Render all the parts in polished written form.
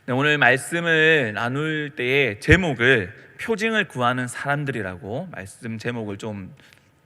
네, 오늘 말씀을 나눌 때의 제목을 표징을 구하는 사람들이라고 말씀 제목을 좀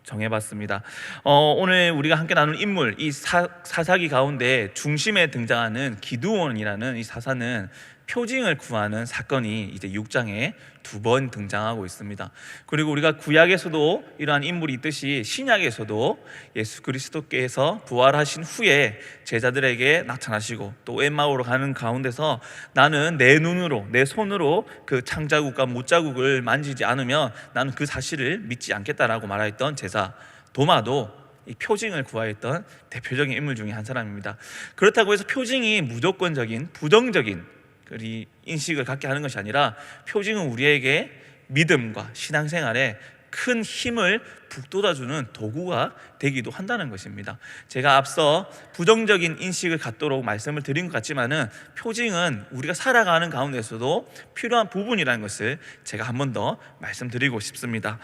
정해봤습니다. 오늘 우리가 함께 나눌 인물, 이 사사기 가운데 중심에 등장하는 기드온이라는 이 사사는 표징을 구하는 사건이 이제 6장에 2번 등장하고 있습니다. 그리고 우리가 구약에서도 이러한 인물이 있듯이 신약에서도 예수 그리스도께서 부활하신 후에 제자들에게 나타나시고 또 엠마오로 가는 가운데서 나는 내 눈으로 내 손으로 그 창자국과 못자국을 만지지 않으면 나는 그 사실을 믿지 않겠다라고 말하였던 제자 도마도 이 표징을 구하였던 대표적인 인물 중에 한 사람입니다. 그렇다고 해서 표징이 무조건적인 부정적인 이 인식을 갖게 하는 것이 아니라 표징은 우리에게 믿음과 신앙생활에 큰 힘을 북돋아주는 도구가 되기도 한다는 것입니다. 제가 앞서 부정적인 인식을 갖도록 말씀을 드린 것 같지만은 표징은 우리가 살아가는 가운데서도 필요한 부분이라는 것을 제가 한 번 더 말씀드리고 싶습니다.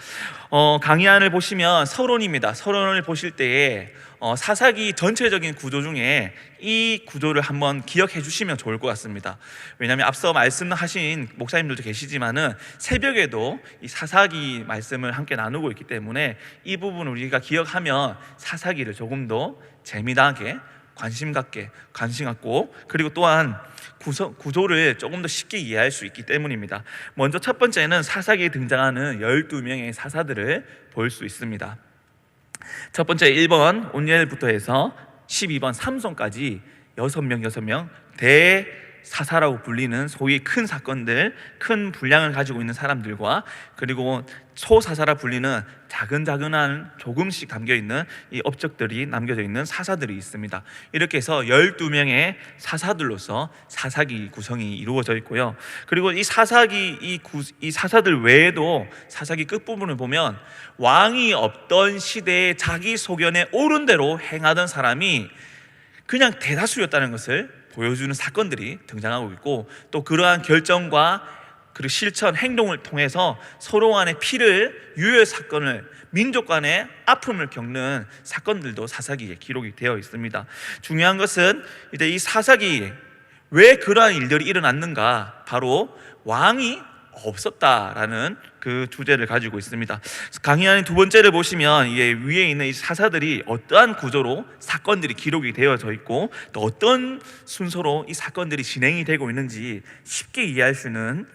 강의안을 보시면 서론입니다. 서론을 보실 때에 사사기 전체적인 구조 중에 이 구조를 한번 기억해 주시면 좋을 것 같습니다. 왜냐하면 앞서 말씀하신 목사님들도 계시지만은 새벽에도 이 사사기 말씀을 함께 나누고 있기 때문에 이 부분을 우리가 기억하면 사사기를 조금 더 재미나게 관심 갖고 그리고 또한 구조를 조금 더 쉽게 이해할 수 있기 때문입니다. 먼저 첫 번째는 사사기에 등장하는 12명의 사사들을 볼 수 있습니다. 첫 번째 1번 온니엘부터 해서 12번 삼손까지 6명 대사사라고 불리는 소위 큰 사건들, 큰 분량을 가지고 있는 사람들과 그리고 소사사라 불리는 자근자근한 조금씩 담겨있는 이 업적들이 남겨져 있는 사사들이 있습니다. 이렇게 해서 12명의 사사들로서 사사기 구성이 이루어져 있고요. 그리고 이 사사기 이 사사들 외에도 사사기 끝부분을 보면 왕이 없던 시대에 자기 소견에 옳은 대로 행하던 사람이 그냥 대다수였다는 것을 보여주는 사건들이 등장하고 있고, 또 그러한 결정과 그리고 실천, 행동을 통해서 서로 간의 피를 유혈 사건을, 민족 간의 아픔을 겪는 사건들도 사사기에 기록이 되어 있습니다. 중요한 것은 이제 이 사사기 왜 그러한 일들이 일어났는가, 바로 왕이 없었다라는 그 주제를 가지고 있습니다. 강의안의 두 번째를 보시면 이게 위에 있는 이 사사들이 어떠한 구조로 사건들이 기록이 되어져 있고 또 어떤 순서로 이 사건들이 진행이 되고 있는지 쉽게 이해할 수 있는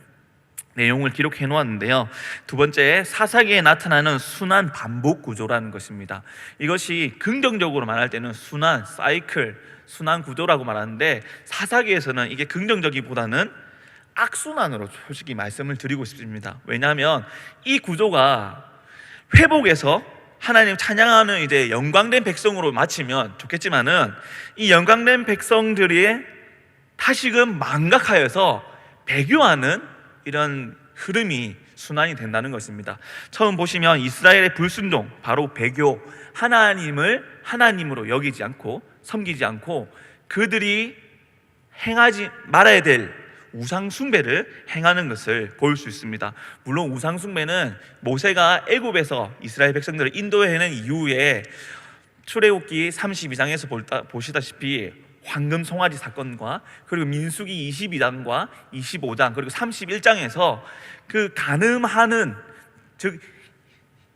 내용을 기록해 놓았는데요. 두 번째, 사사기에 나타나는 순환 반복 구조라는 것입니다. 이것이 긍정적으로 말할 때는 순환, 사이클, 순환 구조라고 말하는데, 사사기에서는 이게 긍정적이보다는 악순환으로 솔직히 말씀을 드리고 싶습니다. 왜냐하면 이 구조가 회복해서 하나님 찬양하는 이제 영광된 백성으로 마치면 좋겠지만은, 이 영광된 백성들이 다시금 망각하여서 배교하는 이런 흐름이 순환이 된다는 것입니다. 처음 보시면 이스라엘의 불순종, 바로 배교, 하나님을 하나님으로 여기지 않고 섬기지 않고 그들이 행하지 말아야 될 우상 숭배를 행하는 것을 볼 수 있습니다. 물론 우상 숭배는 모세가 애굽에서 이스라엘 백성들을 인도해낸 이후에 출애굽기 32장에서 보시다시피 황금 송아지 사건과 그리고 민수기 22장과 25장 그리고 31장에서 그 간음하는, 즉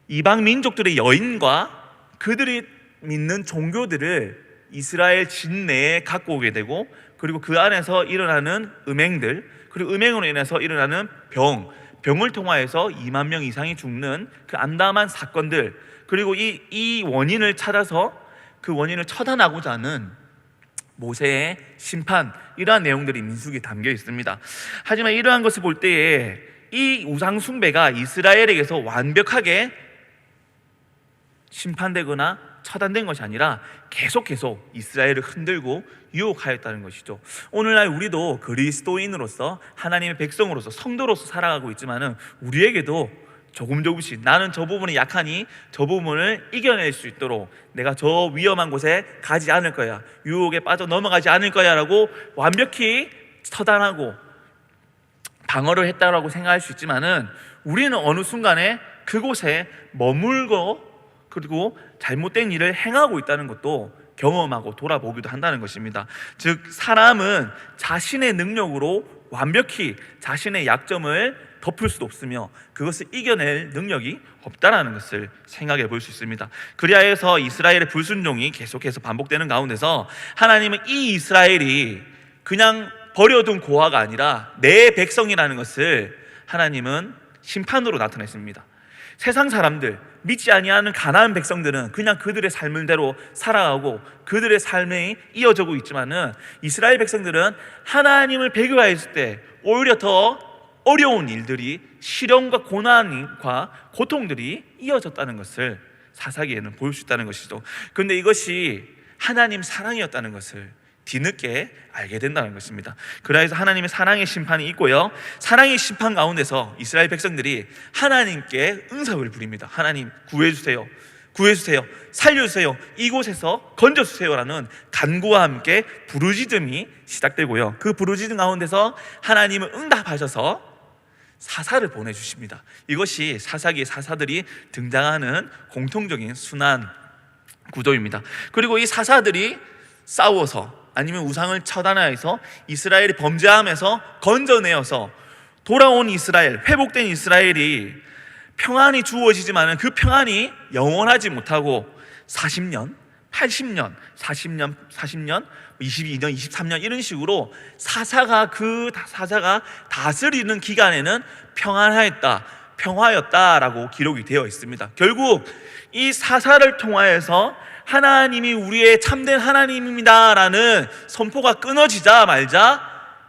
이방 민족들의 여인과 그들이 믿는 종교들을 이스라엘 진내에 갖고 오게 되고, 그리고 그 안에서 일어나는 음행들, 그리고 음행으로 인해서 일어나는 병을 통하여서 2만 명 이상이 죽는 그 암담한 사건들, 그리고 이 원인을 찾아서 그 원인을 처단하고자 하는 모세의 심판, 이러한 내용들이 민수기에 담겨 있습니다. 하지만 이러한 것을 볼 때에 이 우상 숭배가 이스라엘에게서 완벽하게 심판되거나 처단된 것이 아니라 계속 이스라엘을 흔들고 유혹하였다는 것이죠. 오늘날 우리도 그리스도인으로서, 하나님의 백성으로서, 성도로서 살아가고 있지만은 우리에게도 조금씩 나는 저 부분이 약하니 저 부분을 이겨낼 수 있도록 내가 저 위험한 곳에 가지 않을 거야, 유혹에 빠져 넘어가지 않을 거야 라고 완벽히 처단하고 방어를 했다라고 생각할 수 있지만은, 우리는 어느 순간에 그곳에 머물고 그리고 잘못된 일을 행하고 있다는 것도 경험하고 돌아보기도 한다는 것입니다. 즉 사람은 자신의 능력으로 완벽히 자신의 약점을 덮을 수도 없으며 그것을 이겨낼 능력이 없다라는 것을 생각해 볼 수 있습니다. 그리하여서 이스라엘의 불순종이 계속해서 반복되는 가운데서 하나님은 이 이스라엘이 그냥 버려둔 고아가 아니라 내 백성이라는 것을 하나님은 심판으로 나타냈습니다. 세상 사람들, 믿지 아니하는 가나안 백성들은 그냥 그들의 삶대로 살아가고 그들의 삶이 이어지고 있지만은 이스라엘 백성들은 하나님을 배교하였을 때 오히려 더 어려운 일들이, 시련과 고난과 고통들이 이어졌다는 것을 사사기에는 볼 수 있다는 것이죠. 그런데 이것이 하나님 사랑이었다는 것을 뒤늦게 알게 된다는 것입니다. 그래서 하나님의 사랑의 심판이 있고요, 사랑의 심판 가운데서 이스라엘 백성들이 하나님께 응답을 부립니다. 하나님 구해주세요, 구해주세요, 살려주세요, 이곳에서 건져주세요라는 간구와 함께 부르짖음이 시작되고요, 그 부르짖음 가운데서 하나님은 응답하셔서 사사를 보내주십니다. 이것이 사사기의 사사들이 등장하는 공통적인 순환 구조입니다. 그리고 이 사사들이 싸워서 아니면 우상을 처단하여서 이스라엘이 범죄함에서 건져내어서 돌아온 이스라엘, 회복된 이스라엘이 평안이 주어지지만 그 평안이 영원하지 못하고 40년, 80년, 40년, 22년, 23년 이런 식으로 사사가 다스리는 기간에는 평안하였다, 평화였다라고 기록이 되어 있습니다. 결국 이 사사를 통하여서 하나님이 우리의 참된 하나님입니다라는 선포가 끊어지자 말자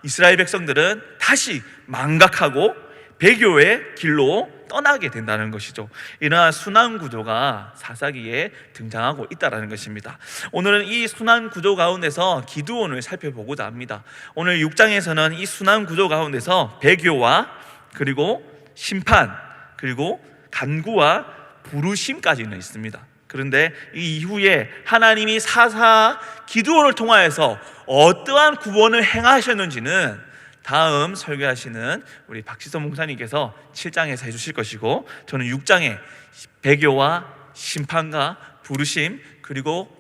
이스라엘 백성들은 다시 망각하고 배교의 길로 떠나게 된다는 것이죠. 이러한 순환 구조가 사사기에 등장하고 있다는 것입니다. 오늘은 이 순환 구조 가운데서 기드온을 살펴보고자 합니다. 오늘 6장에서는 이 순환 구조 가운데서 배교와 그리고 심판, 그리고 간구와 부르심까지는 있습니다. 그런데 이 이후에 하나님이 사사 기드온을 통하여서 어떠한 구원을 행하셨는지는 다음 설교하시는 우리 박시선 목사님께서 7장에서 해주실 것이고, 저는 6장에 배교와 심판과 부르심 그리고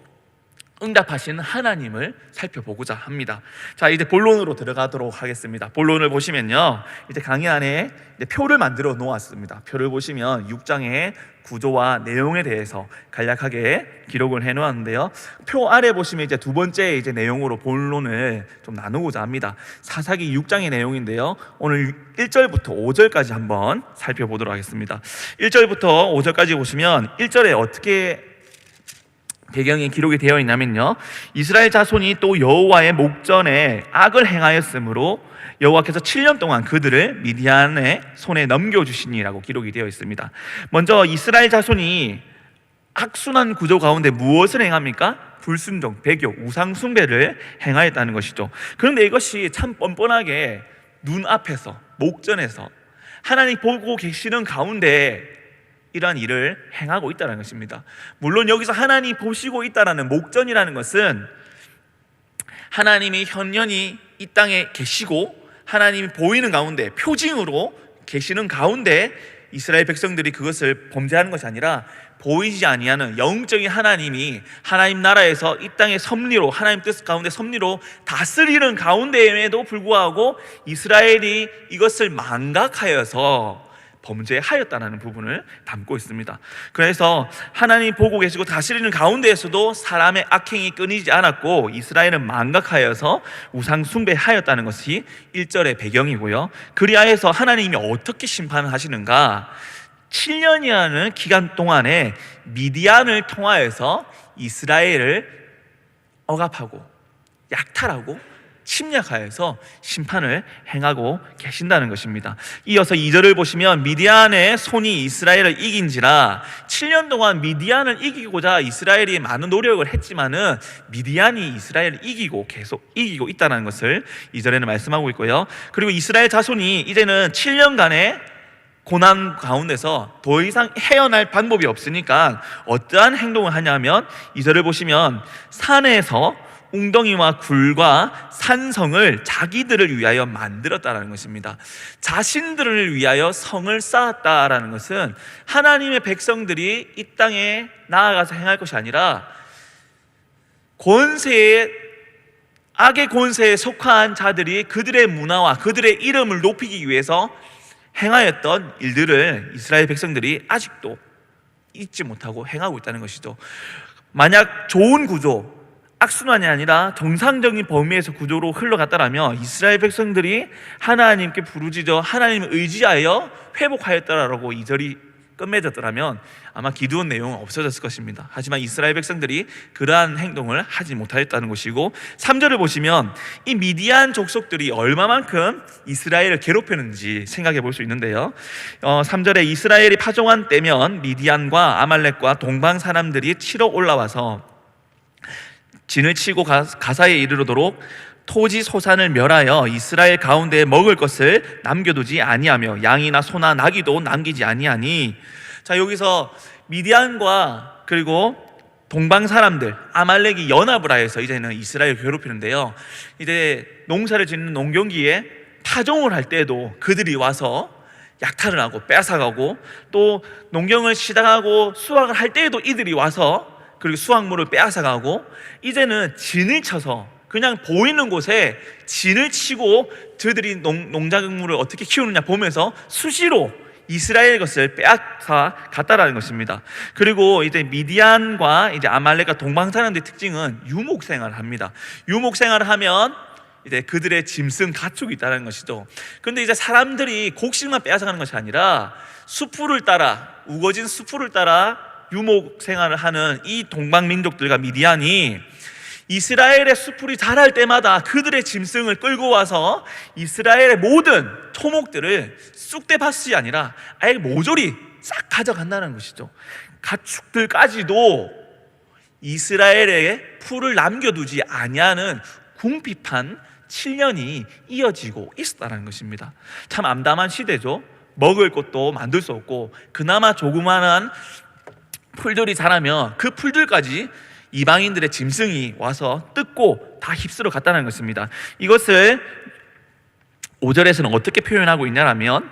응답하시는 하나님을 살펴보고자 합니다. 자, 이제 본론으로 들어가도록 하겠습니다. 본론을 보시면요, 이제 강의 안에 표를 만들어 놓았습니다. 표를 보시면 6장의 구조와 내용에 대해서 간략하게 기록을 해 놓았는데요, 표 아래 보시면 이제 두 번째 이제 내용으로 본론을 좀 나누고자 합니다. 사사기 6장의 내용인데요, 오늘 1절부터 5절까지 한번 살펴보도록 하겠습니다. 1절부터 5절까지 보시면 1절에 어떻게 배경이 기록이 되어 있냐면요, 이스라엘 자손이 또 여호와의 목전에 악을 행하였으므로 여호와께서 7년 동안 그들을 미디안의 손에 넘겨주시니라고 기록이 되어 있습니다. 먼저 이스라엘 자손이 악순환 구조 가운데 무엇을 행합니까? 불순종, 배교, 우상 숭배를 행하였다는 것이죠. 그런데 이것이 참 뻔뻔하게 눈앞에서, 목전에서 하나님 보고 계시는 가운데 이러한 일을 행하고 있다는 것입니다. 물론 여기서 하나님 보시고 있다는 목전이라는 것은 하나님이 현연히 이 땅에 계시고 하나님이 보이는 가운데, 표징으로 계시는 가운데 이스라엘 백성들이 그것을 범죄하는 것이 아니라 보이지 아니하는 영적인 하나님이 하나님 나라에서 이 땅의 섭리로, 하나님 뜻 가운데 섭리로 다스리는 가운데에도 불구하고 이스라엘이 이것을 망각하여서 범죄하였다는 부분을 담고 있습니다. 그래서 하나님이 보고 계시고 다스리는 가운데에서도 사람의 악행이 끊이지 않았고 이스라엘은 망각하여서 우상 숭배하였다는 것이 1절의 배경이고요, 그리하여서 하나님이 어떻게 심판을 하시는가? 7년이라는 기간 동안에 미디안을 통하여서 이스라엘을 억압하고 약탈하고 침략하여서 심판을 행하고 계신다는 것입니다. 이어서 2절을 보시면 미디안의 손이 이스라엘을 이긴지라, 7년 동안 미디안을 이기고자 이스라엘이 많은 노력을 했지만은 미디안이 이스라엘을 이기고 계속 이기고 있다는 것을 2절에는 말씀하고 있고요, 그리고 이스라엘 자손이 이제는 7년간의 고난 가운데서 더 이상 헤어날 방법이 없으니까 어떠한 행동을 하냐면 2절을 보시면 산에서 웅덩이와 굴과 산성을 자기들을 위하여 만들었다는 것입니다. 자신들을 위하여 성을 쌓았다라는 것은 하나님의 백성들이 이 땅에 나아가서 행할 것이 아니라 권세의 악의 권세에 속한 자들이 그들의 문화와 그들의 이름을 높이기 위해서 행하였던 일들을 이스라엘 백성들이 아직도 잊지 못하고 행하고 있다는 것이죠. 만약 좋은 구조, 악순환이 아니라 정상적인 범위에서 구조로 흘러갔다라면 이스라엘 백성들이 하나님께 부르짖어 하나님을 의지하여 회복하였다라고 이 절이 끝맺었더라면 아마 기도원 내용은 없어졌을 것입니다. 하지만 이스라엘 백성들이 그러한 행동을 하지 못하였다는 것이고, 3절을 보시면 이 미디안 족속들이 얼마만큼 이스라엘을 괴롭혔는지 생각해 볼 수 있는데요. 3절에 이스라엘이 파종한 때면 미디안과 아말렉과 동방 사람들이 치러 올라와서 진을 치고 가사에 이르도록 토지 소산을 멸하여 이스라엘 가운데 먹을 것을 남겨두지 아니하며 양이나 소나 나귀도 남기지 아니하니. 자, 여기서 미디안과 그리고 동방 사람들 아말렉이 연합을 하여서 이제는 이스라엘을 괴롭히는데요. 이제 농사를 짓는 농경기에 파종을 할 때에도 그들이 와서 약탈을 하고 빼앗아가고, 또 농경을 시작하고 수확을 할 때에도 이들이 와서 그리고 수확물을 빼앗아가고, 이제는 진을 쳐서 그냥 보이는 곳에 진을 치고 저들이 농작물을 어떻게 키우느냐 보면서 수시로 이스라엘 것을 빼앗아 갔다라는 것입니다. 그리고 이제 미디안과 이제 아말렉과 동방 사람들의 특징은 유목 생활을 합니다. 유목 생활을 하면 이제 그들의 짐승 가축이 있다는 것이죠. 그런데 이제 사람들이 곡식만 빼앗아가는 것이 아니라 수풀을 따라, 우거진 수풀을 따라 유목 생활을 하는 이 동방 민족들과 미디안이 이스라엘의 수풀이 자랄 때마다 그들의 짐승을 끌고 와서 이스라엘의 모든 토목들을 쑥대밭이 아니라 아예 모조리 싹 가져간다는 것이죠. 가축들까지도 이스라엘의 풀을 남겨두지 아니하는 궁핍한 7년이 이어지고 있었다는 것입니다. 참 암담한 시대죠. 먹을 것도 만들 수 없고, 그나마 조그마한 풀들이 자라면 그 풀들까지 이방인들의 짐승이 와서 뜯고 다 휩쓸어 갔다는 것입니다. 이것을 5절에서는 어떻게 표현하고 있냐면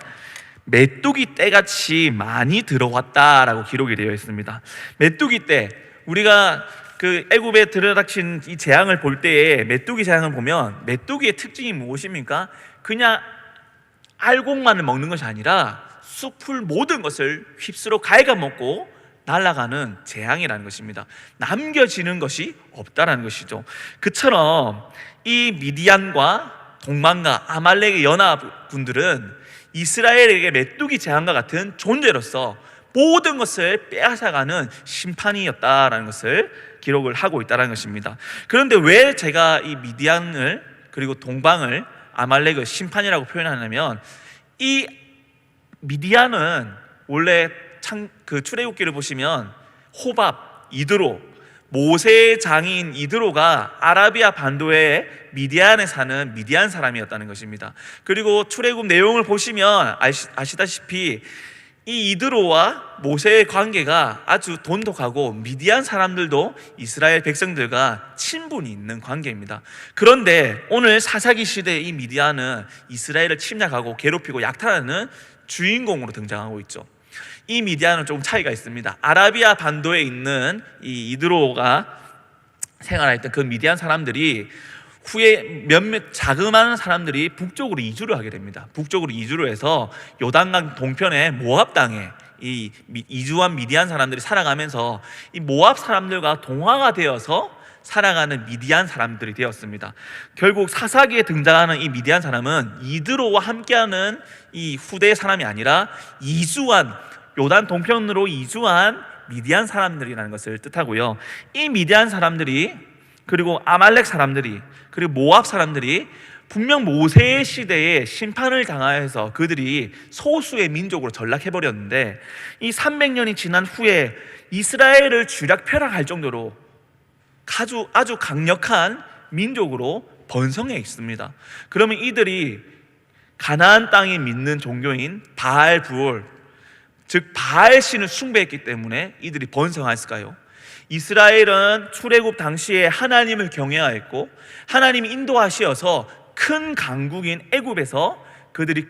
메뚜기 떼같이 많이 들어왔다라고 기록이 되어 있습니다. 메뚜기 떼, 우리가 그 애굽에 들여닥친 이 재앙을 볼 때에 메뚜기 재앙을 보면 메뚜기의 특징이 무엇입니까? 그냥 알곡만을 먹는 것이 아니라 숲을 모든 것을 휩쓸어 갉아먹고 날아가는 재앙이라는 것입니다. 남겨지는 것이 없다라는 것이죠. 그처럼 이 미디안과 동방과 아말렉의 연합군들은 이스라엘에게 메뚜기 재앙과 같은 존재로서 모든 것을 빼앗아가는 심판이었다라는 것을 기록을 하고 있다는 것입니다. 그런데 왜 제가 이 미디안을 그리고 동방을 아말렉을 심판이라고 표현하냐면, 이 미디안은 원래 출애굽기를 보시면 호밥, 이드로, 모세의 장인 이드로가 아라비아 반도의 미디안에 사는 미디안 사람이었다는 것입니다. 그리고 출애굽 내용을 보시면 아시다시피 이 이드로와 모세의 관계가 아주 돈독하고 미디안 사람들도 이스라엘 백성들과 친분이 있는 관계입니다. 그런데 오늘 사사기 시대의 이 미디안은 이스라엘을 침략하고 괴롭히고 약탈하는 주인공으로 등장하고 있죠. 이 미디안은 조금 차이가 있습니다. 아라비아 반도에 있는 이 이드로가 생활했던 그 미디안 사람들이 후에 몇몇 자그마한 사람들이 북쪽으로 이주를 하게 됩니다. 북쪽으로 이주를 해서 요단강 동편의 모압 땅에 이 이주한 미디안 사람들이 살아가면서 이 모압 사람들과 동화가 되어서 살아가는 미디안 사람들이 되었습니다. 결국 사사기에 등장하는 이 미디안 사람은 이드로와 함께하는 이 후대의 사람이 아니라 이주한, 요단 동편으로 이주한 미디안 사람들이라는 것을 뜻하고요. 이 미디안 사람들이, 그리고 아말렉 사람들이, 그리고 모압 사람들이 분명 모세의 시대에 심판을 당하여서 그들이 소수의 민족으로 전락해버렸는데, 이 300년이 지난 후에 이스라엘을 쥐락펴락할 정도로 아주 강력한 민족으로 번성해 있습니다. 그러면 이들이 가나안 땅에 믿는 종교인 바알 부올, 즉 바알 신을 숭배했기 때문에 이들이 번성했을까요? 이스라엘은 출애굽 당시에 하나님을 경외하였고 하나님이 인도하시어서 큰 강국인 애굽에서 그들이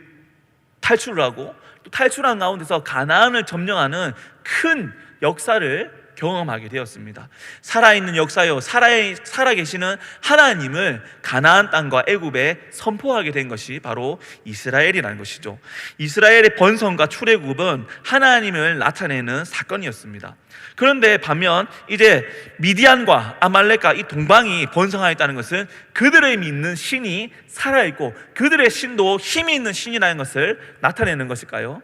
탈출을 하고, 또 탈출한 가운데서 가나안을 점령하는 큰 역사를 경험하게 되었습니다. 살아있는 역사요, 살아계시는 하나님을 가나안 땅과 애굽에 선포하게 된 것이 바로 이스라엘이라는 것이죠. 이스라엘의 번성과 출애굽은 하나님을 나타내는 사건이었습니다. 그런데 반면 이제 미디안과 아말렉과 이 동방이 번성하였다는 것은 그들의 믿는 신이 살아있고 그들의 신도 힘이 있는 신이라는 것을 나타내는 것일까요?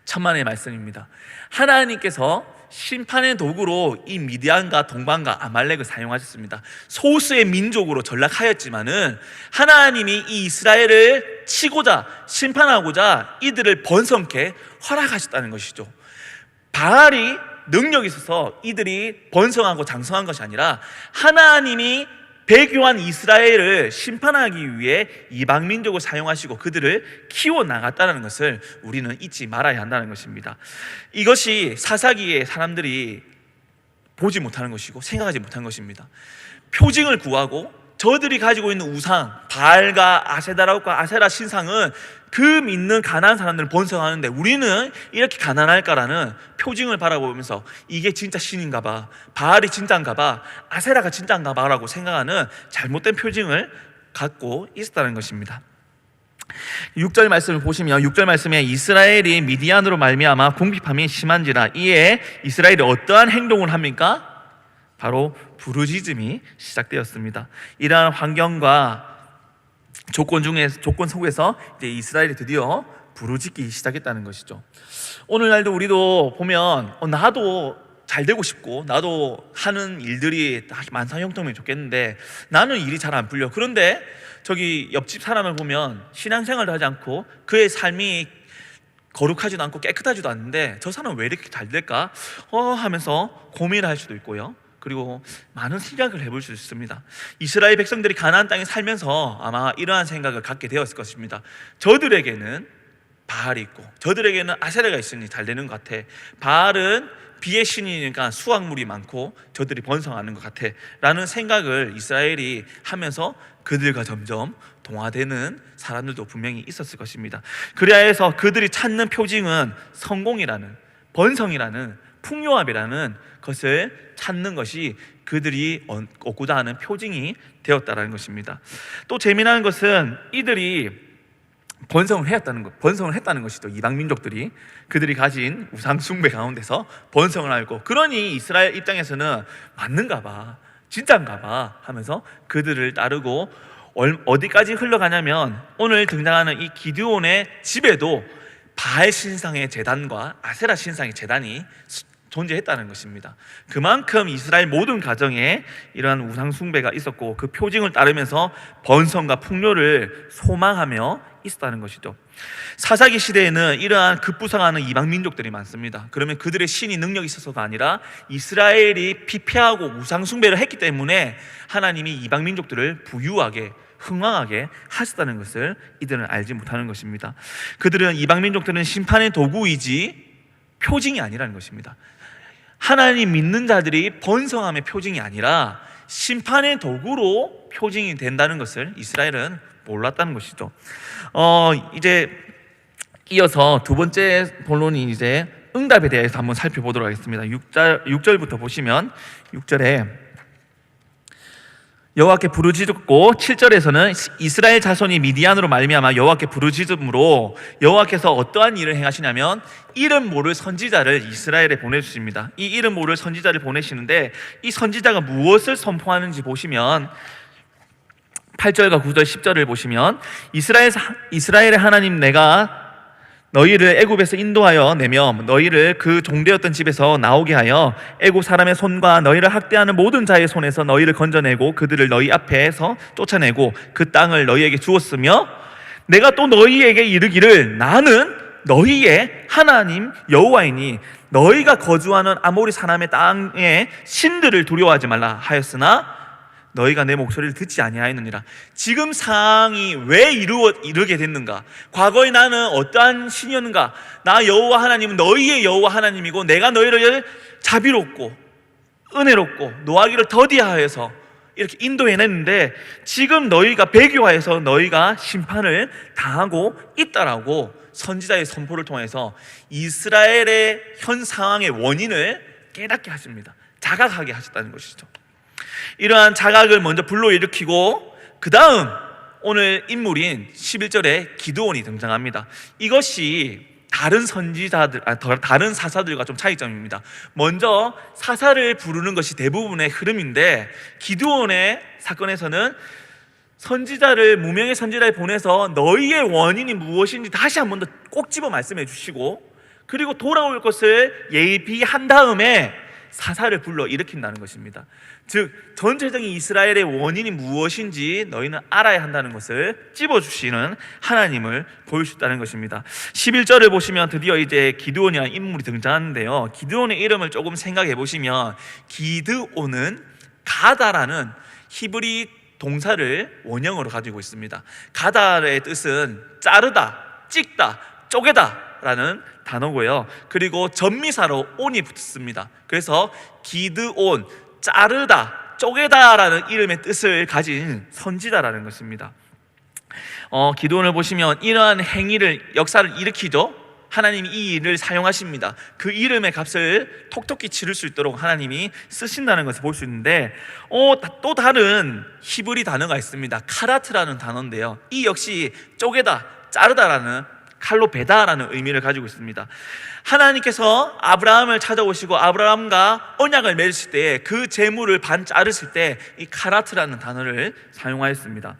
천만의 말씀입니다. 하나님께서 심판의 도구로 이 미디안과 동방과 아말렉을 사용하셨습니다. 소수의 민족으로 전락하였지만은 하나님이 이 이스라엘을 치고자 심판하고자 이들을 번성케 허락하셨다는 것이죠. 바알이 능력이 있어서 이들이 번성하고 장성한 것이 아니라 하나님이 배교한 이스라엘을 심판하기 위해 이방 민족을 사용하시고 그들을 키워나갔다는 것을 우리는 잊지 말아야 한다는 것입니다. 이것이 사사기의 사람들이 보지 못하는 것이고 생각하지 못한 것입니다. 표징을 구하고 저들이 가지고 있는 우상 바알과 아세다라과 아세라 신상은 그 믿는 가난한 사람들을 번성하는데 우리는 이렇게 가난할까라는 표징을 바라보면서 이게 진짜 신인가 봐, 바알이 진짜인가 봐, 아세라가 진짜인가 봐 라고 생각하는 잘못된 표징을 갖고 있었다는 것입니다. 6절 말씀을 보시면 6절 말씀에 이스라엘이 미디안으로 말미암아 궁핍함이 심한지라 이에 이스라엘이 어떠한 행동을 합니까? 바로 부르짖음이 시작되었습니다. 이러한 환경과 조건 속에서 이제 이스라엘이 드디어 부르짖기 시작했다는 것이죠. 오늘날도 우리도 보면 나도 잘 되고 싶고 나도 하는 일들이 다 만사형통이면 좋겠는데 나는 일이 잘 안 풀려. 그런데 저기 옆집 사람을 보면 신앙생활도 하지 않고 그의 삶이 거룩하지도 않고 깨끗하지도 않는데 저 사람은 왜 이렇게 잘 될까? 하면서 고민을 할 수도 있고요. 그리고 많은 생각을 해볼 수 있습니다. 이스라엘 백성들이 가나안 땅에 살면서 아마 이러한 생각을 갖게 되었을 것입니다. 저들에게는 바알이 있고 저들에게는 아세라가 있으니 잘 되는 것 같아. 바알은 비의 신이니까 수확물이 많고 저들이 번성하는 것 같아 라는 생각을 이스라엘이 하면서 그들과 점점 동화되는 사람들도 분명히 있었을 것입니다. 그래야 해서 그들이 찾는 표징은 성공이라는, 번성이라는, 풍요함이라는 것을 찾는 것이 그들이 얻고자 하는 표징이 되었다는 것입니다. 또 재미난 것은 이들이 번성을 했다는 것이죠. 이방 민족들이 그들이 가진 우상 숭배 가운데서 번성을 하고, 그러니 이스라엘 입장에서는 맞는가 봐, 진짜인가 봐 하면서 그들을 따르고 어디까지 흘러가냐면 오늘 등장하는 이 기드온의 집에도 바알 신상의 제단과 아세라 신상의 제단이 존재했다는 것입니다. 그만큼 이스라엘 모든 가정에 이러한 우상 숭배가 있었고 그 표징을 따르면서 번성과 풍요를 소망하며 있었다는 것이죠. 사사기 시대에는 이러한 급부상하는 이방 민족들이 많습니다. 그러면 그들의 신이 능력이 있어서가 아니라 이스라엘이 피폐하고 우상 숭배를 했기 때문에 하나님이 이방 민족들을 부유하게 흥왕하게 하셨다는 것을 이들은 알지 못하는 것입니다. 그들은 이방 민족들은 심판의 도구이지 표징이 아니라는 것입니다. 하나님 믿는 자들이 번성함의 표징이 아니라 심판의 도구로 표징이 된다는 것을 이스라엘은 몰랐다는 것이죠. 이제 이어서 두 번째 본론이 이제 응답에 대해서 한번 살펴보도록 하겠습니다. 6절부터 보시면 6절에 여호와께 부르짖었고 7절에서는 이스라엘 자손이 미디안으로 말미암아 여호와께 부르짖음으로 여호와께서 어떠한 일을 행하시냐면 이름 모를 선지자를 이스라엘에 보내주십니다. 이 이름 모를 선지자를 보내시는데 이 선지자가 무엇을 선포하는지 보시면 8절과 9절 10절을 보시면 이스라엘의 하나님 내가 너희를 애굽에서 인도하여 내며 너희를 그 종되었던 집에서 나오게 하여 애굽 사람의 손과 너희를 학대하는 모든 자의 손에서 너희를 건져내고 그들을 너희 앞에서 쫓아내고 그 땅을 너희에게 주었으며 내가 또 너희에게 이르기를 나는 너희의 하나님 여호와이니 너희가 거주하는 아모리 사람의 땅의 신들을 두려워하지 말라 하였으나 너희가 내 목소리를 듣지 아니하였느니라. 지금 상황이 왜 이르게 됐는가? 과거에 나는 어떠한 신이었는가? 나 여호와 하나님은 너희의 여호와 하나님이고 내가 너희를 자비롭고 은혜롭고 노하기를 더디하여서 이렇게 인도해냈는데 지금 너희가 배교하여서 너희가 심판을 당하고 있다라고 선지자의 선포를 통해서 이스라엘의 현 상황의 원인을 깨닫게 하십니다. 자각하게 하셨다는 것이죠. 이러한 자각을 먼저 불러일으키고 그 다음 오늘 인물인 11절에 기드온이 등장합니다. 이것이 다른 선지자들, 다른 사사들과 좀 차이점입니다. 먼저 사사를 부르는 것이 대부분의 흐름인데, 기드온의 사건에서는 무명의 선지자를 보내서 너희의 원인이 무엇인지 다시 한 번 더 꼭 집어 말씀해 주시고, 그리고 돌아올 것을 예비한 다음에 사사를 불러 일으킨다는 것입니다. 즉 전체적인 이스라엘의 원인이 무엇인지 너희는 알아야 한다는 것을 찝어주시는 하나님을 보여주셨다는 것입니다. 11절을 보시면 드디어 이제 기드온이라는 인물이 등장하는데요, 기드온의 이름을 조금 생각해 보시면 기드온은 가다라는 히브리 동사를 원형으로 가지고 있습니다. 가다의 뜻은 자르다, 찍다, 쪼개다 라는 단어고요. 그리고 전미사로 온이 붙습니다. 그래서 기드온, 자르다, 쪼개다 라는 이름의 뜻을 가진 선지자라는 것입니다. 기드온을 보시면 이러한 행위를, 역사를 일으키죠. 하나님이 이 일을 사용하십니다. 그 이름의 값을 톡톡히 치를 수 있도록 하나님이 쓰신다는 것을 볼 수 있는데, 또 다른 히브리 단어가 있습니다. 카라트라는 단어인데요, 이 역시 쪼개다, 자르다라는, 칼로 베다라는 의미를 가지고 있습니다. 하나님께서 아브라함을 찾아오시고 아브라함과 언약을 맺으실 때 그 재물을 반 자르실 때 이 카라트라는 단어를 사용하였습니다.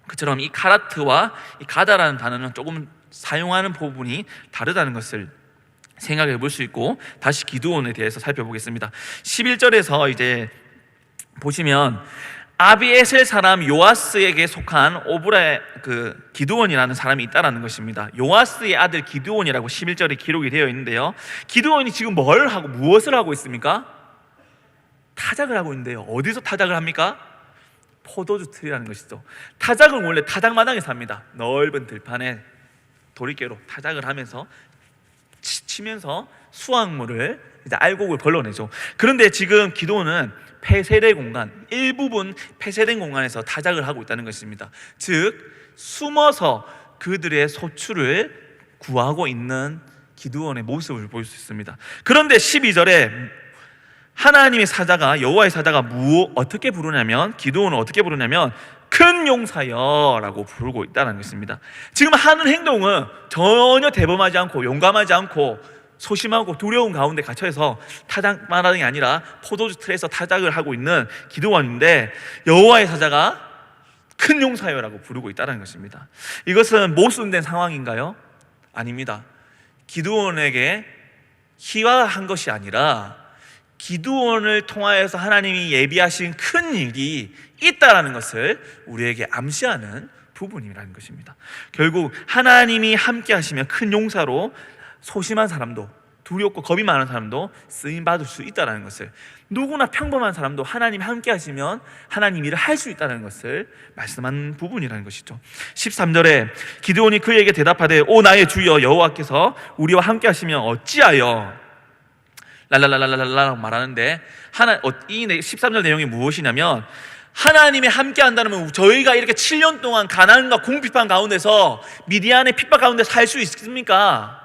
그처럼 이 카라트와 이 가다라는 단어는 조금 사용하는 부분이 다르다는 것을 생각해 볼 수 있고, 다시 기드온에 대해서 살펴보겠습니다. 11절에서 이제 보시면 아비에셀 사람 요아스에게 속한 오브라의 기드온이라는 사람이 있다라는 것입니다. 요아스의 아들 기드온이라고 11절에 기록이 되어 있는데요, 기드온이 지금 무엇을 하고 있습니까? 타작을 하고 있는데요, 어디서 타작을 합니까? 포도주 틀이라는 것이죠. 타작은 원래 타작마당에 삽니다. 넓은 들판에 도리깨로 타작을 하면서 치면서 수확물을, 이제 알곡을 걸러내죠. 그런데 지금 기드온은 폐쇄된 공간, 일부분 폐쇄된 공간에서 타작을 하고 있다는 것입니다. 즉 숨어서 그들의 소출을 구하고 있는 기드온의 모습을 볼 수 있습니다. 그런데 12절에 하나님의 사자가, 여호와의 사자가 어떻게 부르냐면, 기드온을 어떻게 부르냐면 큰 용사여 라고 부르고 있다는 것입니다. 지금 하는 행동은 전혀 대범하지 않고 용감하지 않고 소심하고 두려운 가운데 갇혀서 타작마당이 아니라 포도주 틀에서 타작을 하고 있는 기드온인데, 여호와의 사자가 큰 용사여라고 부르고 있다는 것입니다. 이것은 모순된 상황인가요? 아닙니다. 기드온에게 희화한 것이 아니라 기드온을 통하여서 하나님이 예비하신 큰 일이 있다라는 것을 우리에게 암시하는 부분이라는 것입니다. 결국 하나님이 함께 하시면 큰 용사로 소심한 사람도, 두렵고 겁이 많은 사람도 쓰임 받을 수 있다는 것을, 누구나 평범한 사람도 하나님이 함께 하시면 하나님 일을 할 수 있다는 것을 말씀한 부분이라는 것이죠. 13절에 기드온이 그에게 대답하되 오 나의 주여 여호와께서 우리와 함께 하시면 어찌하여 랄랄랄랄랄라라고 말하는데, 이 13절 내용이 무엇이냐면, 하나님이 함께 한다면 저희가 이렇게 7년 동안 가난과 궁핍한 가운데서, 미디안의 핍박 가운데 살 수 있습니까?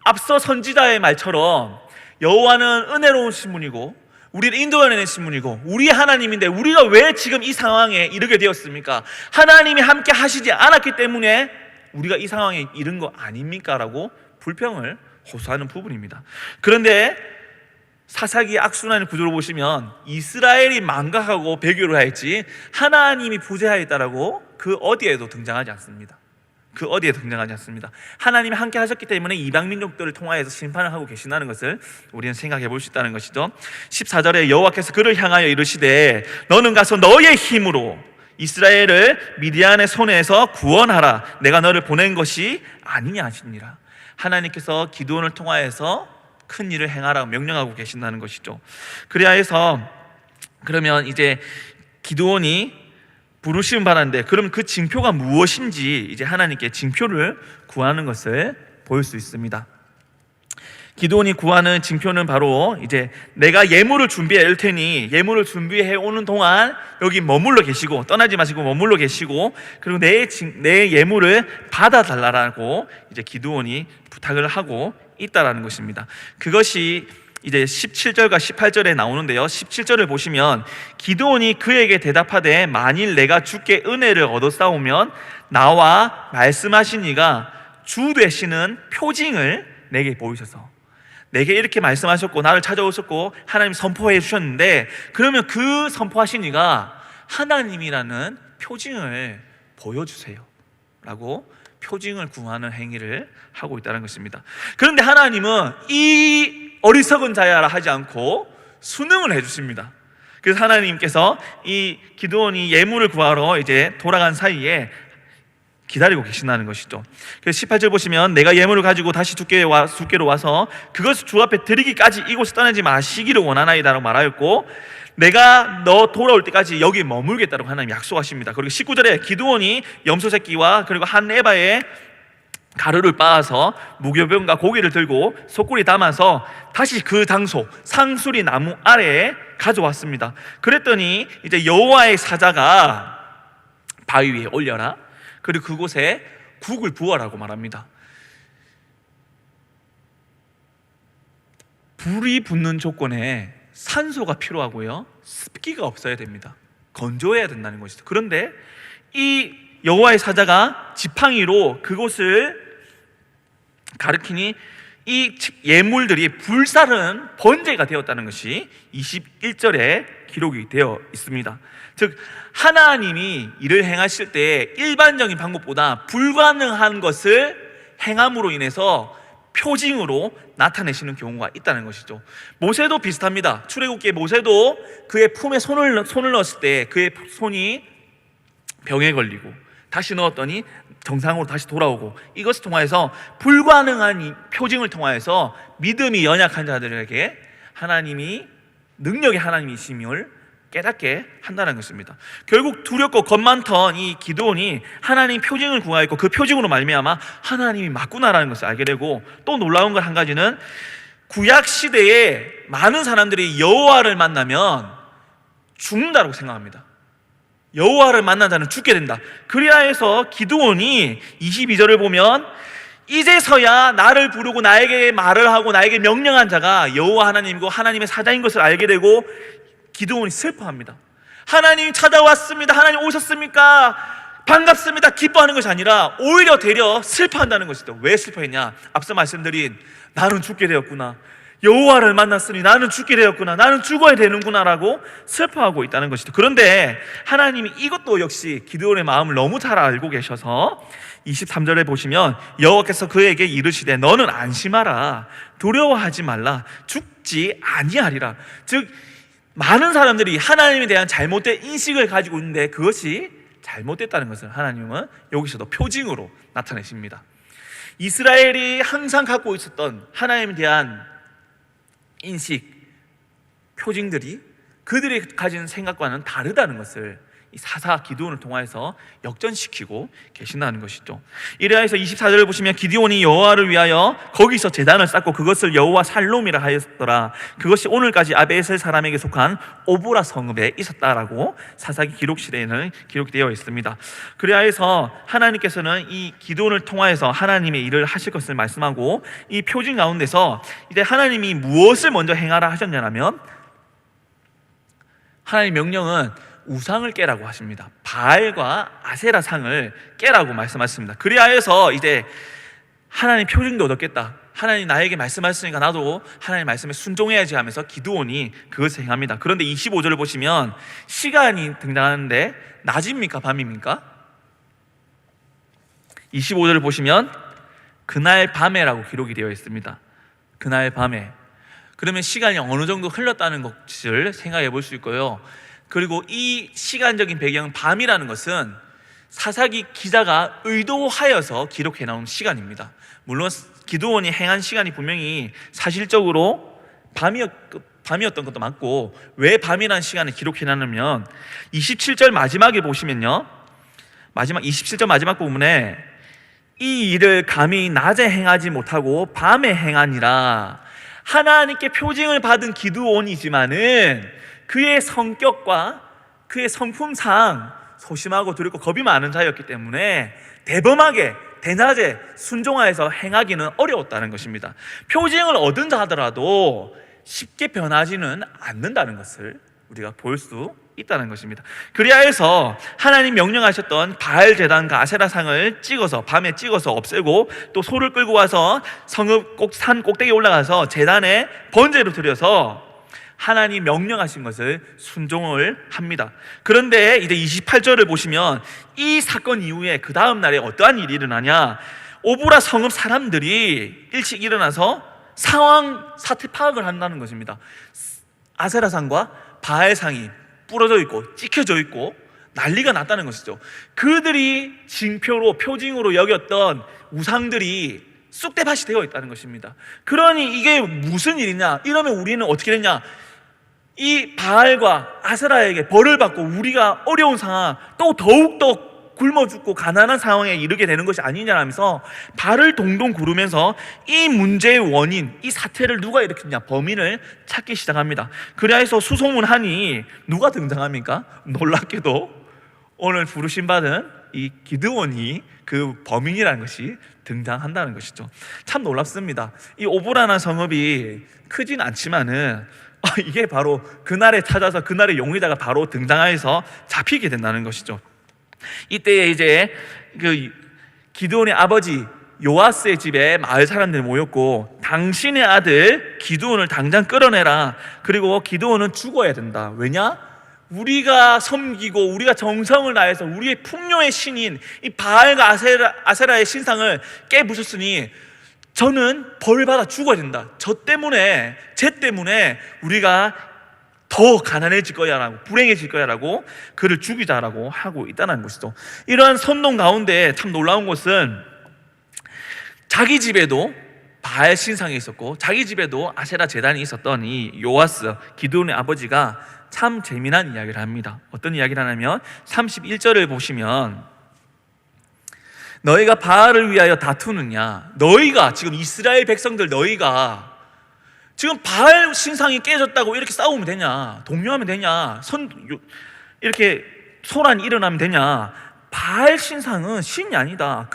앞서 선지자의 말처럼 여호와는 은혜로우신 분이고 우리를 인도해내신 분이고 우리의 하나님인데 우리가 왜 지금 이 상황에 이르게 되었습니까? 하나님이 함께 하시지 않았기 때문에 우리가 이 상황에 이른 거 아닙니까? 라고 불평을 호소하는 부분입니다. 그런데 사사기의 악순환의 구조를 보시면 이스라엘이 망각하고 배교를 하였지 하나님이 부재하였다라고 그 어디에도 등장하지 않습니다. 그 어디에 등장하지 않습니다. 하나님이 함께 하셨기 때문에 이방 민족들을 통하여서 심판을 하고 계신다는 것을 우리는 생각해 볼 수 있다는 것이죠. 14절에 여호와께서 그를 향하여 이르시되 너는 가서 너의 힘으로 이스라엘을 미디안의 손에서 구원하라. 내가 너를 보낸 것이 아니냐 하시니라. 하나님께서 기드온을 통하여서 큰 일을 행하라고 명령하고 계신다는 것이죠. 그러면 이제 기드온이 부르심을 받았는데, 그럼 그 징표가 무엇인지 이제 하나님께 징표를 구하는 것을 볼 수 있습니다. 기드온이 구하는 징표는 바로 이제 내가 예물을 준비해 올 테니 예물을 준비해 오는 동안 여기 머물러 계시고 떠나지 마시고 머물러 계시고, 그리고 내 예물을 받아달라고 이제 기드온이 부탁을 하고 있다라는 것입니다. 그것이 이제 17절과 18절에 나오는데요. 17절을 보시면 기드온이 그에게 대답하되 만일 내가 주께 은혜를 얻었사오면 나와 말씀하신 이가 주 되시는 표징을 내게 보이셔서, 내게 이렇게 말씀하셨고 나를 찾아오셨고 하나님 선포해 주셨는데, 그러면 그 선포하신 이가 하나님이라는 표징을 보여주세요 라고 표징을 구하는 행위를 하고 있다는 것입니다. 그런데 하나님은 이 어리석은 자야라 하지 않고 순응을 해주십니다. 그래서 하나님께서 이 기드온이 예물을 구하러 이제 돌아간 사이에 기다리고 계신다는 것이죠. 그래서 18절 보시면 내가 예물을 가지고 다시 주께로 와서 그것을 주 앞에 드리기까지 이곳을 떠나지 마시기를 원하나이다라고 말하였고, 내가 너 돌아올 때까지 여기 머물겠다고 하나님 약속하십니다. 그리고 19절에 기드온이 염소 새끼와 그리고 한 에바의 가루를 빻아서 무교병과 고기를 들고 소쿠리 담아서 다시 그 장소 상수리 나무 아래에 가져왔습니다. 그랬더니 이제 여호와의 사자가 바위 위에 올려라, 그리고 그곳에 국을 부어라고 말합니다. 불이 붙는 조건에 산소가 필요하고요, 습기가 없어야 됩니다. 건조해야 된다는 것이죠. 그런데 이 여호와의 사자가 지팡이로 그곳을 가리키니 이 예물들이 불사른 번제가 되었다는 것이 21절에 기록이 되어 있습니다. 즉 하나님이 일을 행하실 때 일반적인 방법보다 불가능한 것을 행함으로 인해서 표징으로 나타내시는 경우가 있다는 것이죠. 모세도 비슷합니다. 출애굽기에 모세도 그의 품에 손을 넣었을 때 그의 손이 병에 걸리고 다시 넣었더니 정상으로 다시 돌아오고, 이것을 통하여서 불가능한 이 표징을 통하여서 믿음이 연약한 자들에게 하나님이 능력의 하나님이심을 깨닫게 한다는 것입니다. 결국 두렵고 겁 많던 이 기드온이 하나님 표징을 구하였고 그 표징으로 말미암아 하나님이 맞구나라는 것을 알게 되고, 또 놀라운 걸 한 가지는 구약 시대에 많은 사람들이 여호와를 만나면 죽는다고 생각합니다. 여호와를 만난 자는 죽게 된다. 그리하 해서 기드온이 22절을 보면 이제서야 나를 부르고 나에게 말을 하고 나에게 명령한 자가 여호와 하나님이고 하나님의 사자인 것을 알게 되고, 기드온이 슬퍼합니다. 하나님이 찾아왔습니다. 하나님 오셨습니까? 반갑습니다. 기뻐하는 것이 아니라 오히려 되려 슬퍼한다는 것이죠. 왜 슬퍼했냐? 앞서 말씀드린 나는 죽게 되었구나, 여호와를 만났으니 나는 죽게 되었구나, 나는 죽어야 되는구나 라고 슬퍼하고 있다는 것이죠. 그런데 하나님이 이것도 역시 기드온의 마음을 너무 잘 알고 계셔서 23절에 보시면 여호와께서 그에게 이르시되 너는 안심하라, 두려워하지 말라, 죽지 아니하리라. 즉 많은 사람들이 하나님에 대한 잘못된 인식을 가지고 있는데 그것이 잘못됐다는 것을 하나님은 여기서도 표징으로 나타내십니다. 이스라엘이 항상 갖고 있었던 하나님에 대한 인식, 표징들이 그들이 가진 생각과는 다르다는 것을 이 사사 기드온을 통하여서 역전시키고 계신다는 것이죠. 이래서 24절을 보시면 기드온이 여호와를 위하여 거기서 제단을 쌓고 그것을 여호와 살롬이라 하였더라. 그것이 오늘까지 아베셀 사람에게 속한 오보라 성읍에 있었다라고 사사기 기록실에는 기록이 되어 있습니다. 그래서 하나님께서는 이 기드온을 통하여서 하나님의 일을 하실 것을 말씀하고, 이 표징 가운데서 이제 하나님이 무엇을 먼저 행하라 하셨냐면 하나님의 명령은 우상을 깨라고 하십니다. 바알과 아세라 상을 깨라고 말씀하십니다. 그리하여서 이제 하나님 표징도 얻었겠다, 하나님 나에게 말씀하셨으니까 나도 하나님 말씀에 순종해야지 하면서 기드온이 그것을 행합니다. 그런데 25절을 보시면 시간이 등장하는데 낮입니까 밤입니까? 25절을 보시면 그날 밤에라고 기록이 되어 있습니다. 그날 밤에. 그러면 시간이 어느 정도 흘렀다는 것을 생각해 볼 수 있고요. 그리고 이 시간적인 배경은 밤이라는 것은 사사기 기자가 의도하여서 기록해 나온 시간입니다. 물론 기드온이 행한 시간이 분명히 사실적으로 밤이었던 것도 맞고, 왜 밤이라는 시간을 기록해 놨냐면 27절 마지막에 보시면요, 27절 마지막 부분에 이 일을 감히 낮에 행하지 못하고 밤에 행하니라. 하나님께 표징을 받은 기드온이지만은 그의 성격과 그의 성품상 소심하고 두렵고 겁이 많은 자였기 때문에 대범하게 대낮에 순종하여서 행하기는 어려웠다는 것입니다. 표징을 얻은 자 하더라도 쉽게 변하지는 않는다는 것을 우리가 볼 수 있다는 것입니다. 그리하 해서 하나님 명령하셨던 바알 제단과 아세라 상을 찍어서 밤에 찍어서 없애고 또 소를 끌고 와서 성읍 산 꼭대기에 올라가서 제단에 번제로 드려서 하나님 명령하신 것을 순종을 합니다. 그런데 이제 28절을 보시면 이 사건 이후에 그 다음 날에 어떠한 일이 일어나냐, 오보라 성읍 사람들이 일찍 일어나서 상황 사태 파악을 한다는 것입니다. 아세라상과 바알상이 부러져 있고 찍혀져 있고 난리가 났다는 것이죠. 그들이 징표로 표징으로 여겼던 우상들이 쑥대밭이 되어 있다는 것입니다. 그러니 이게 무슨 일이냐, 이러면 우리는 어떻게 됐냐, 이 바알과 아세라에게 벌을 받고 우리가 어려운 상황, 또 더욱더 굶어 죽고 가난한 상황에 이르게 되는 것이 아니냐라면서 발을 동동 구르면서 이 문제의 원인, 이 사태를 누가 일으켰냐, 범인을 찾기 시작합니다. 그래서 수소문하니 누가 등장합니까? 놀랍게도 오늘 부르심 받은 이 기드온이 그 범인이라는 것이 등장한다는 것이죠. 참 놀랍습니다. 이 오보라는 성읍이 크진 않지만은 이게 바로 그날에 찾아서 그날의 용의자가 바로 등장해서 잡히게 된다는 것이죠. 이때에 이제 그 기드온의 아버지 요아스의 집에 마을 사람들이 모였고, 당신의 아들 기드온을 당장 끌어내라. 그리고 기드온은 죽어야 된다. 왜냐? 우리가 섬기고 우리가 정성을 다해서 우리의 풍요의 신인 이 바알과 아세라의 신상을 깨부쉈으니 저는 벌 받아 죽어야 된다. 쟤 때문에 우리가 더 가난해질 거야라고, 불행해질 거야라고 그를 죽이자라고 하고 있다는 것이죠. 이러한 선동 가운데 참 놀라운 것은 자기 집에도 바알 신상이 있었고 자기 집에도 아세라 제단이 있었던 이 요아스 기드온의 아버지가 참 재미난 이야기를 합니다. 어떤 이야기를 하냐면 31절을 보시면, 너희가 바알을 위하여 다투느냐, 너희가 지금 이스라엘 백성들, 너희가 지금 바알 신상이 깨졌다고 이렇게 싸우면 되냐, 동요하면 되냐, 이렇게 소란이 일어나면 되냐. 바알 신상은 신이 아니다.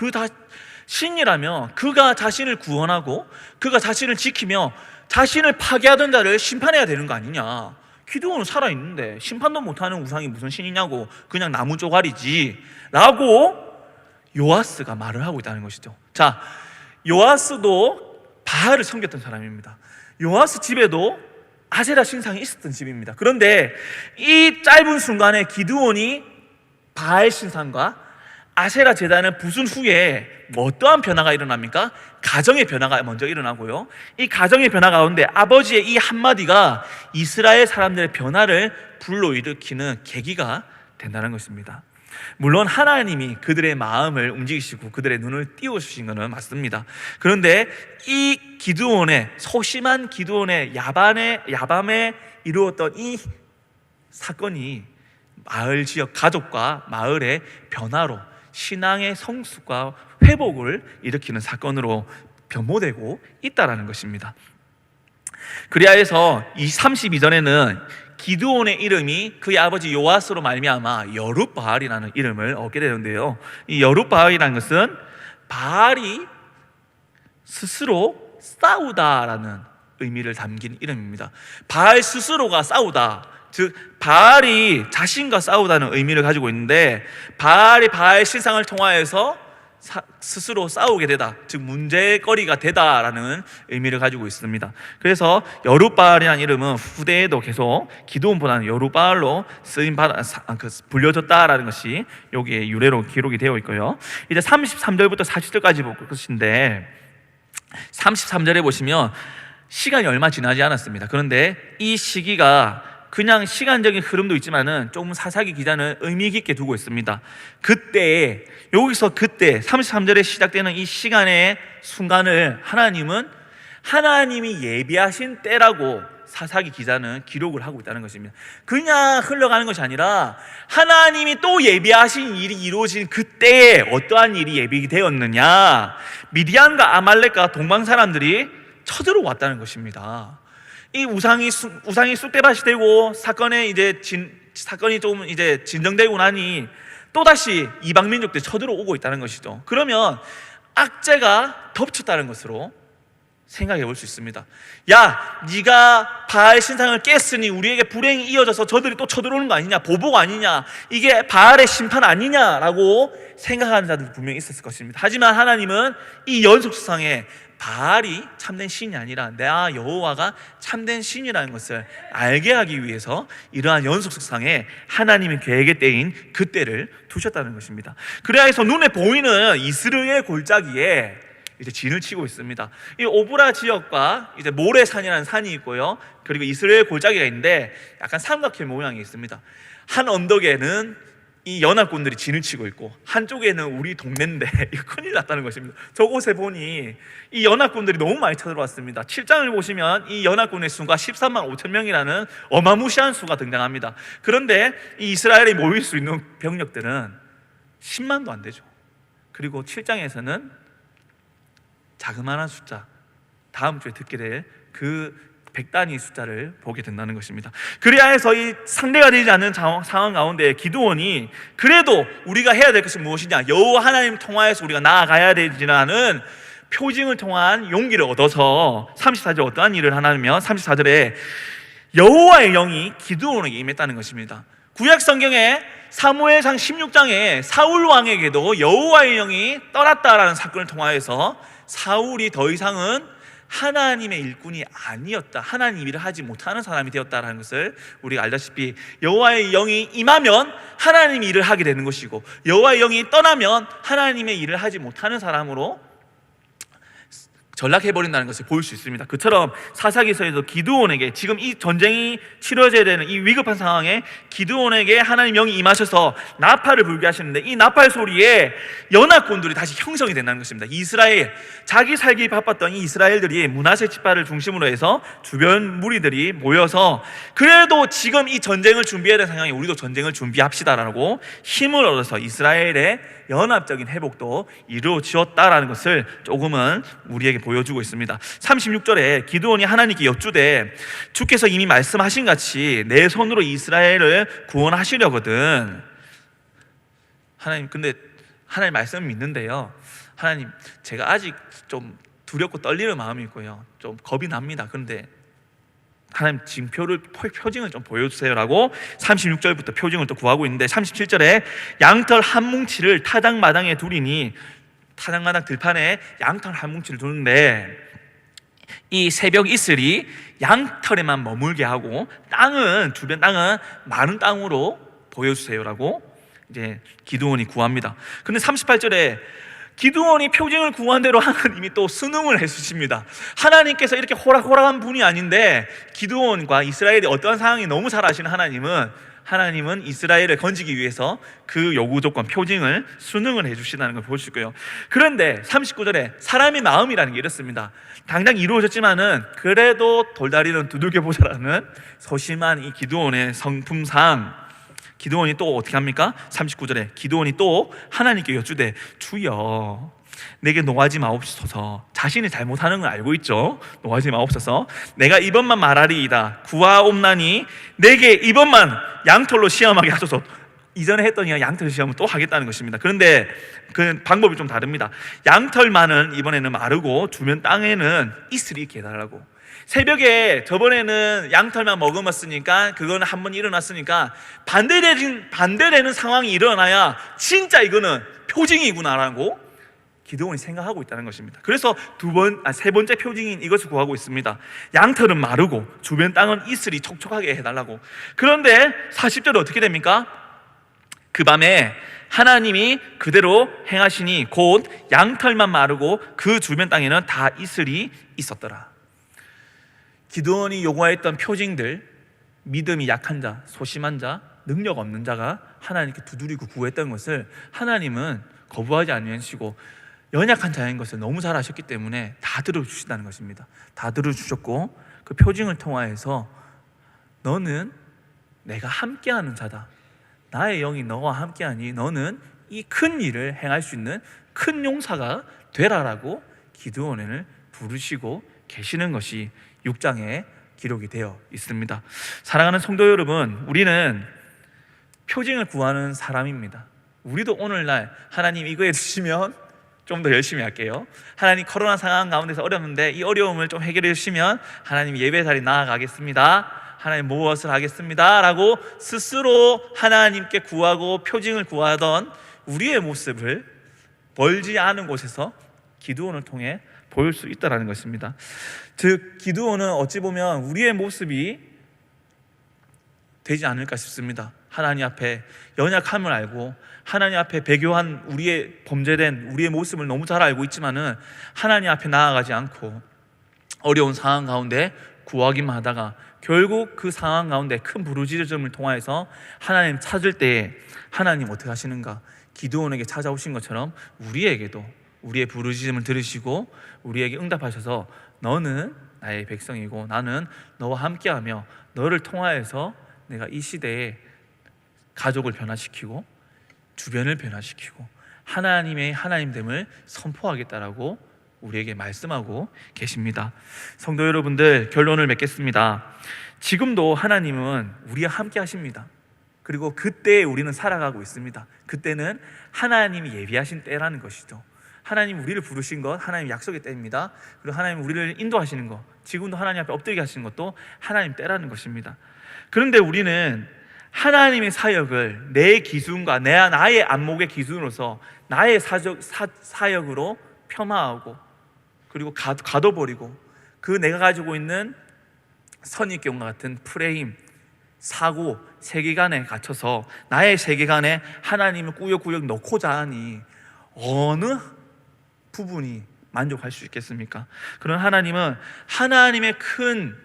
신이라면 그가 자신을 구원하고 그가 자신을 지키며 자신을 파괴하던 자를 심판해야 되는 거 아니냐. 기드온은 살아있는데 심판도 못하는 우상이 무슨 신이냐고, 그냥 나무 조각이지 라고 요아스가 말을 하고 있다는 것이죠. 자, 요아스도 바알을 섬겼던 사람입니다. 요아스 집에도 아세라 신상이 있었던 집입니다. 그런데 이 짧은 순간에 기드온이 바알 신상과 아세라 제단을 부순 후에 어떠한 변화가 일어납니까? 가정의 변화가 먼저 일어나고요, 이 가정의 변화 가운데 아버지의 이 한마디가 이스라엘 사람들의 변화를 불러일으키는 계기가 된다는 것입니다. 물론 하나님이 그들의 마음을 움직이시고 그들의 눈을 띄워주신 것은 맞습니다. 그런데 이 기드온의, 소심한 기드온의 야밤에 이루었던 이 사건이 마을 지역 가족과 마을의 변화로 신앙의 성숙과 회복을 일으키는 사건으로 변모되고 있다는 것입니다. 그리하여서 이 32절에는 기드온의 이름이 그의 아버지 요아스로 말미암아 여룻바알이라는 이름을 얻게 되는데요, 이 여룻바알이라는 것은 바알이 스스로 싸우다라는 의미를 담긴 이름입니다. 바알 스스로가 싸우다, 즉 바알이 자신과 싸우다는 의미를 가지고 있는데, 바알이 바알 신상을 통하여서 스스로 싸우게 되다, 즉 문제거리가 되다라는 의미를 가지고 있습니다. 그래서 여룻바알이라는 이름은 후대에도 계속 기드온보다는 여룻바알로 불려졌다라는 것이 여기에 유래로 기록이 되어 있고요. 이제 33절부터 40절까지 볼 것인데, 33절에 보시면 시간이 얼마 지나지 않았습니다. 그런데 이 시기가 그냥 시간적인 흐름도 있지만은 조금 사사기 기자는 의미 깊게 두고 있습니다. 그때 33절에 시작되는 이 시간의 순간을 하나님이 예비하신 때라고 사사기 기자는 기록을 하고 있다는 것입니다. 그냥 흘러가는 것이 아니라 하나님이 또 예비하신 일이 이루어진 그때에 어떠한 일이 예비되었느냐, 미디안과 아말렉과 동방 사람들이 쳐들어왔다는 것입니다. 이 우상이 쑥대밭이 되고 사건이 좀 이제 진정되고 나니 또다시 이방 민족들이 쳐들어오고 있다는 것이죠. 그러면 악재가 덮쳤다는 것으로 생각해 볼 수 있습니다. 야, 네가 바알 신상을 깼으니 우리에게 불행이 이어져서 저들이 또 쳐들어오는 거 아니냐, 보복 아니냐, 이게 바알의 심판 아니냐라고 생각하는 자들도 분명히 있었을 것입니다. 하지만 하나님은 이 연속수상에 바알이 참된 신이 아니라 나 여호와가 참된 신이라는 것을 알게 하기 위해서 이러한 연속수상에 하나님의 계획의 때인 그때를 두셨다는 것입니다. 그래야 해서 눈에 보이는 이스라엘 골짜기에 이제 진을 치고 있습니다. 이 오브라 지역과 이제 모레산이라는 산이 있고요. 그리고 이스라엘 골짜기가 있는데 약간 삼각형 모양이 있습니다. 한 언덕에는 이 연합군들이 진을 치고 있고 한쪽에는 우리 동네인데 이거 큰일 났다는 것입니다. 저곳에 보니 이 연합군들이 너무 많이 쳐들어왔습니다. 7장을 보시면 이 연합군의 수가 13만 5천 명이라는 어마무시한 수가 등장합니다. 그런데 이 이스라엘에 모일 수 있는 병력들은 10만도 안 되죠. 그리고 7장에서는 자그마한 숫자, 다음 주에 듣게 될 그 100단위 숫자를 보게 된다는 것입니다. 그래야 해서 이 상대가 되지 않는 상황 가운데 기드온이 그래도 우리가 해야 될 것은 무엇이냐, 여호와 하나님 통하여서 우리가 나아가야 되지라는 표징을 통한 용기를 얻어서 34절에 어떠한 일을 하냐면 34절에 여호와의 영이 기드온에게 임했다는 것입니다. 구약 성경에 사무엘상 16장에 사울 왕에게도 여호와의 영이 떠났다라는 사건을 통하여서 사울이 더 이상은 하나님의 일꾼이 아니었다, 하나님 일을 하지 못하는 사람이 되었다라는 것을 우리가 알다시피 여호와의 영이 임하면 하나님이 일을 하게 되는 것이고 여호와의 영이 떠나면 하나님의 일을 하지 못하는 사람으로 전락해버린다는 것을 볼 수 있습니다. 그처럼 사사기서에도 기드온에게 지금 이 전쟁이 치러져야 되는 이 위급한 상황에 기드온에게 하나님 영이 임하셔서 나팔을 불게 하시는데 이 나팔 소리에 연합군들이 다시 형성이 된다는 것입니다. 이스라엘, 자기 살기 바빴던 이 이스라엘들이 므낫세 지파를 중심으로 해서 주변 무리들이 모여서 그래도 지금 이 전쟁을 준비해야 되는 상황에 우리도 전쟁을 준비합시다라고 힘을 얻어서 이스라엘의 연합적인 회복도 이루어지었다라는 것을 조금은 우리에게 보여주고 있습니다. 36절에 기드온이 하나님께 여쭈되 주께서 이미 말씀하신 같이 내 손으로 이스라엘을 구원하시려거든. 하나님, 근데 하나님 말씀을 믿는데요, 하나님, 제가 아직 좀 두렵고 떨리는 마음이 있고요, 좀 겁이 납니다. 그런데 하나님 지금 표징을 좀 보여주세요라고 36절부터 표징을 또 구하고 있는데 37절에 양털 한 뭉치를 타작마당에 두리니, 타작마당 들판에 양털 한 뭉치를 두는데 이 새벽 이슬이 양털에만 머물게 하고 땅은, 주변 땅은 마른 땅으로 보여주세요라고 이제 기드온이 구합니다. 근데 38절에 기드온이 표징을 구한 대로 하나님이 또 순응을 해주십니다. 하나님께서 이렇게 호락호락한 분이 아닌데 기드온과 이스라엘이 어떤 상황이 너무 잘 아시는 하나님은 이스라엘을 건지기 위해서 그 요구 조건 표징을 순응을 해주시다는 걸 볼 수 있고요. 그런데 39절에 사람의 마음이라는 게 이렇습니다. 당장 이루어졌지만은 그래도 돌다리는 두들겨보자라는 소심한 이 기드온의 성품상 기드온이 또 어떻게 합니까? 39절에 기드온이 또 하나님께 여쭈되 주여 내게 노하지 마옵소서. 자신이 잘못하는 걸 알고 있죠. 노하지 마옵소서. 내가 이번만 말하리이다. 구하옵나니 내게 이번만 양털로 시험하게 하소서. 이전에 했더니 양털 시험을 또 하겠다는 것입니다. 그런데 그 방법이 좀 다릅니다. 양털만은 이번에는 마르고 주변 땅에는 이슬이 있게 해달라고. 새벽에 저번에는 양털만 머금었으니까 그거는 한번 일어났으니까 반대되는 상황이 일어나야 진짜 이거는 표징이구나라고 기드온이 생각하고 있다는 것입니다. 그래서 세 번째 표징인 이것을 구하고 있습니다. 양털은 마르고 주변 땅은 이슬이 촉촉하게 해달라고. 그런데 40절에 어떻게 됩니까? 그 밤에 하나님이 그대로 행하시니 곧 양털만 마르고 그 주변 땅에는 다 이슬이 있었더라. 기드온이 요구했던 표징들, 믿음이 약한 자, 소심한 자, 능력 없는 자가 하나님께 두드리고 구했던 것을 하나님은 거부하지 않으시고 연약한 자인 것을 너무 잘 아셨기 때문에 다 들어주신다는 것입니다. 다 들어주셨고 그 표징을 통하여서 너는 내가 함께하는 자다, 나의 영이 너와 함께하니 너는 이 큰 일을 행할 수 있는 큰 용사가 되라라고 기드온을 부르시고 계시는 것이 6장에 기록이 되어 있습니다. 사랑하는 성도 여러분, 우리는 표징을 구하는 사람입니다. 우리도 오늘날 하나님 이거 해주시면 좀 더 열심히 할게요. 하나님, 코로나 상황 가운데서 어렵는데 이 어려움을 좀 해결해 주시면 하나님 예배 자리 나아가겠습니다. 하나님 무엇을 하겠습니다 라고 스스로 하나님께 구하고 표징을 구하던 우리의 모습을 멀지 않은 곳에서 기드온을 통해 보일 수 있다는 것입니다. 즉 기드온은 어찌 보면 우리의 모습이 되지 않을까 싶습니다. 하나님 앞에 연약함을 알고 하나님 앞에 배교한 우리의 범죄된 우리의 모습을 너무 잘 알고 있지만은 하나님 앞에 나아가지 않고 어려운 상황 가운데 구하기만 하다가 결국 그 상황 가운데 큰 부르짖음을 통하여서 하나님 찾을 때에 하나님 어떻게 하시는가? 기드온에게 찾아오신 것처럼 우리에게도 우리의 부르짖음을 들으시고 우리에게 응답하셔서 너는 나의 백성이고 나는 너와 함께하며 너를 통하여서 내가 이 시대에 가족을 변화시키고 주변을 변화시키고 하나님의 하나님됨을 선포하겠다라고 우리에게 말씀하고 계십니다. 성도 여러분들, 결론을 맺겠습니다. 지금도 하나님은 우리와 함께 하십니다. 그리고 그때 우리는 살아가고 있습니다. 그때는 하나님이 예비하신 때라는 것이죠. 하나님 우리를 부르신 것, 하나님 약속의 때입니다. 그리고 하나님 우리를 인도하시는 것, 지금도 하나님 앞에 엎드리게 하시는 것도 하나님 때라는 것입니다. 그런데 우리는 하나님의 사역을 내 기준과 나의 안목의 기준으로서 나의 사역으로 폄하하고 그리고 가둬버리고 그 내가 가지고 있는 선입견과 같은 프레임, 사고, 세계관에 갇혀서 나의 세계관에 하나님을 꾸역꾸역 넣고자 하니 어느 부분이 만족할 수 있겠습니까? 그런 하나님은 하나님의 큰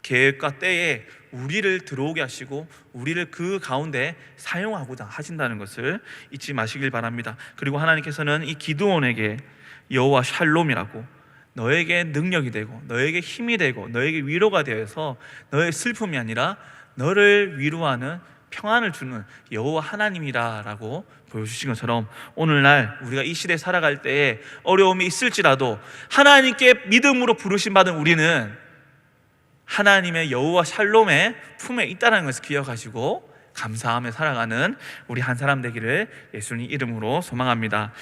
계획과 때에 우리를 들어오게 하시고 우리를 그 가운데 사용하고자 하신다는 것을 잊지 마시길 바랍니다. 그리고 하나님께서는 이 기드온에게 여호와 샬롬이라고 너에게 능력이 되고 너에게 힘이 되고 너에게 위로가 되어서 너의 슬픔이 아니라 너를 위로하는 평안을 주는 여호와 하나님이라고 보여주신 것처럼 오늘날 우리가 이 시대에 살아갈 때에 어려움이 있을지라도 하나님께 믿음으로 부르심 받은 우리는 하나님의 여호와 샬롬의 품에 있다는 것을 기억하시고 감사하며 살아가는 우리 한 사람 되기를 예수님 이름으로 소망합니다.